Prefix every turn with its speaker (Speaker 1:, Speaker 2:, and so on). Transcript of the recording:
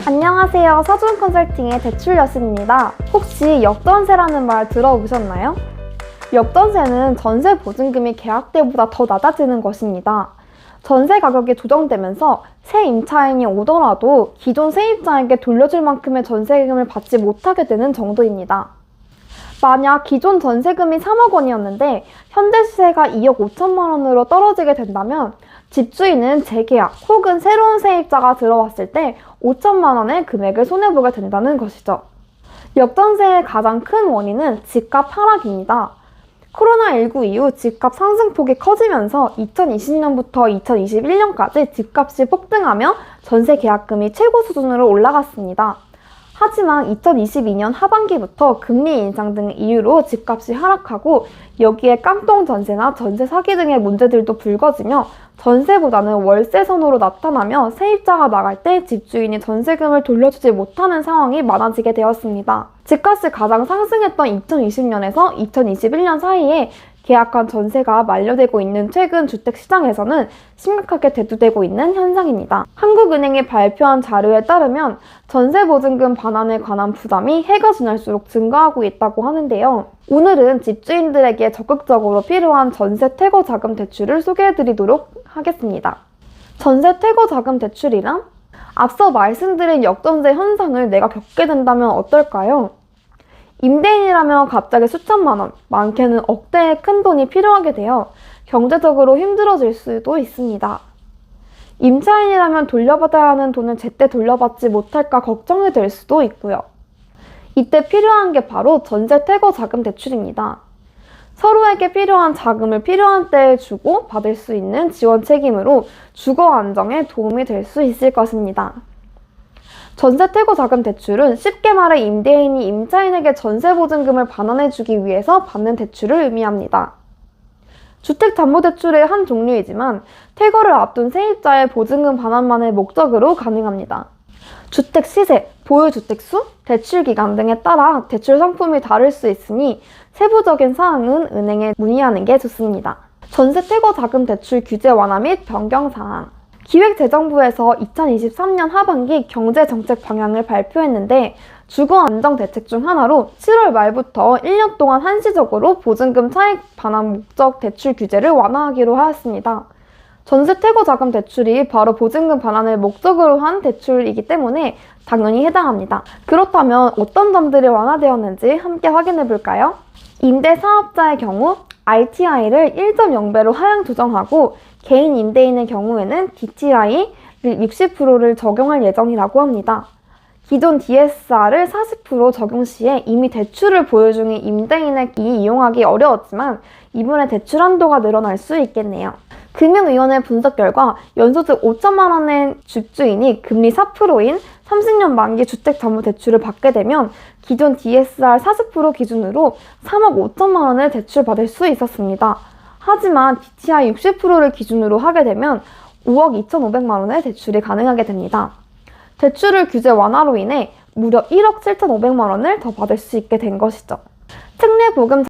Speaker 1: 안녕하세요. 서준 컨설팅의 대출 여신입니다. 혹시 역전세라는 말 들어보셨나요? 역전세는 전세 보증금이 계약 때보다 더 낮아지는 것입니다. 전세 가격이 조정되면서 새 임차인이 오더라도 기존 세입자에게 돌려줄 만큼의 전세금을 받지 못하게 되는 정도입니다. 만약 기존 전세금이 3억 원이었는데 현재 시세가 2억 5천만 원으로 떨어지게 된다면 집주인은 재계약 혹은 새로운 세입자가 들어왔을 때 5천만 원의 금액을 손해보게 된다는 것이죠. 역전세의 가장 큰 원인은 집값 하락입니다. 코로나19 이후 집값 상승폭이 커지면서 2020년부터 2021년까지 집값이 폭등하며 전세 계약금이 최고 수준으로 올라갔습니다. 하지만 2022년 하반기부터 금리 인상 등 이유로 집값이 하락하고 여기에 깡통 전세나 전세 사기 등의 문제들도 불거지며 전세보다는 월세 선호로 나타나며 세입자가 나갈 때 집주인이 전세금을 돌려주지 못하는 상황이 많아지게 되었습니다. 집값이 가장 상승했던 2020년에서 2021년 사이에 계약한 전세가 만료되고 있는 최근 주택시장에서는 심각하게 대두되고 있는 현상입니다. 한국은행이 발표한 자료에 따르면 전세보증금 반환에 관한 부담이 해가 지날수록 증가하고 있다고 하는데요. 오늘은 집주인들에게 적극적으로 필요한 전세 퇴거 자금 대출을 소개해드리도록 하겠습니다. 전세 퇴거 자금 대출이란? 앞서 말씀드린 역전세 현상을 내가 겪게 된다면 어떨까요? 임대인이라면 갑자기 수천만 원, 많게는 억대의 큰 돈이 필요하게 되어 경제적으로 힘들어질 수도 있습니다. 임차인이라면 돌려받아야 하는 돈을 제때 돌려받지 못할까 걱정이 될 수도 있고요. 이때 필요한 게 바로 전세 퇴거 자금 대출입니다. 서로에게 필요한 자금을 필요한 때에 주고 받을 수 있는 지원 책임으로 주거 안정에 도움이 될 수 있을 것입니다. 전세 퇴거 자금 대출은 쉽게 말해 임대인이 임차인에게 전세 보증금을 반환해주기 위해서 받는 대출을 의미합니다. 주택담보대출의 한 종류이지만 퇴거를 앞둔 세입자의 보증금 반환만을 목적으로 가능합니다. 주택 시세, 보유 주택 수, 대출 기간 등에 따라 대출 상품이 다를 수 있으니 세부적인 사항은 은행에 문의하는 게 좋습니다. 전세 퇴거 자금 대출 규제 완화 및 변경 사항. 기획재정부에서 2023년 하반기 경제정책 방향을 발표했는데 주거 안정 대책 중 하나로 7월 말부터 1년 동안 한시적으로 보증금 차익 반환 목적 대출 규제를 완화하기로 하였습니다. 전세 퇴거 자금 대출이 바로 보증금 반환을 목적으로 한 대출이기 때문에 당연히 해당합니다. 그렇다면 어떤 점들이 완화되었는지 함께 확인해 볼까요? 임대 사업자의 경우 RTI를 1.0배로 하향 조정하고 개인 임대인의 경우에는 DTI를 60%를 적용할 예정이라고 합니다. 기존 DSR을 40% 적용 시에 이미 대출을 보유 중인 임대인이 이용하기 어려웠지만 이번에 대출 한도가 늘어날 수 있겠네요. 금융위원회 분석 결과 연소득 5천만 원의 집주인이 금리 4%인 30년 만기 주택담보대출을 받게 되면 기존 DSR 40% 기준으로 3억 5천만 원을 대출받을 수 있었습니다. 하지만 DTI 60%를 기준으로 하게 되면 5억 2,500만 원의 대출이 가능하게 됩니다. 대출을 규제 완화로 인해 무려 1억 7,500만 원을 더 받을 수 있게 된 것이죠. 특례 보금